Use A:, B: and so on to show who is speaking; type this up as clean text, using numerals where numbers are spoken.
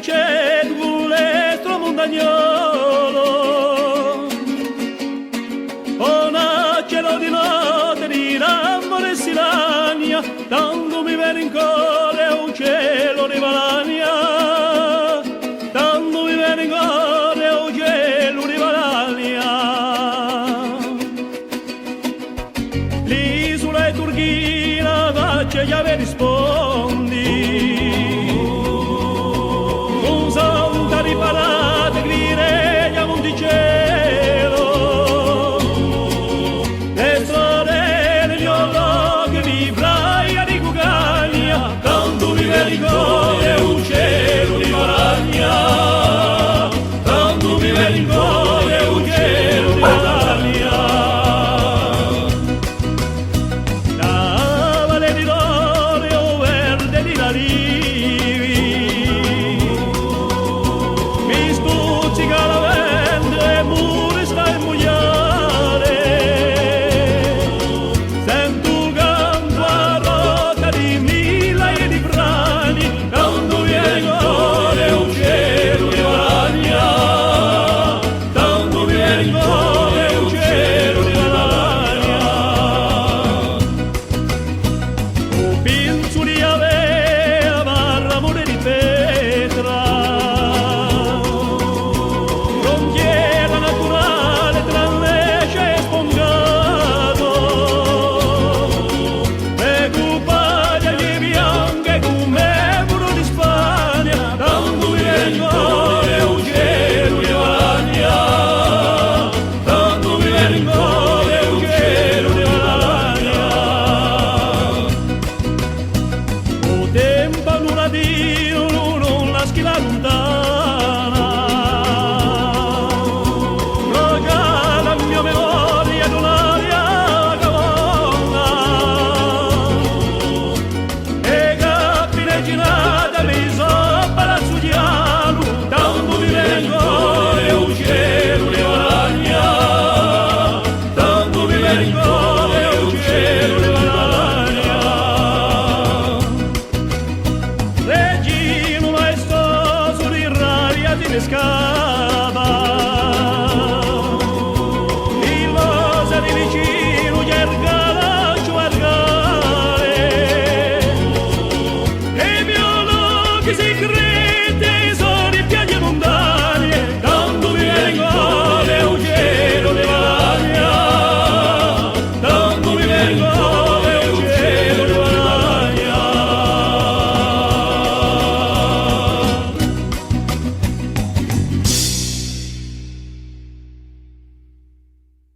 A: c'è l'estro montagnolo, una cielo di notte di l'amore e silania, tanto mi viene in cuore un cielo di Valania, tanto mi viene in cuore un cielo di Valania. L'isola è turchina, faccia e mi rispondi, con santa riparate, grida a Monticello, le sorelle di Ollo che vibrai a di Cucagna, tanto mi viene in cuore un cielo di Valania, tanto mi viene in cuore un cielo di Valania. La valle di Lorio verde di la rivi, mi stuzzica la vento e mure sta in mugliare, sento il canto a rotta di mila e di brani, tanto viene in cuore un cielo di Valania, tanto viene in cuore un cielo di Valania. O penso di avere l'amore di Petra, frontiera naturale tra Lecce e Spongato, e Cupaglia di bianche come muro di Spagna, tanto mi viene in cuore un cielo di Valania, tanto mi viene in cuore un cielo di Valania. O tempo l'una Dio non la schila lontana, roga la mia memoria d'un'aria cavona, e capire ginata mi so palazzo dialo, tanto mi viene in cuore un cielo di Valania, tanto mi viene in cuore un cielo di Valania. Regino maestoso di rabbia ti pescava,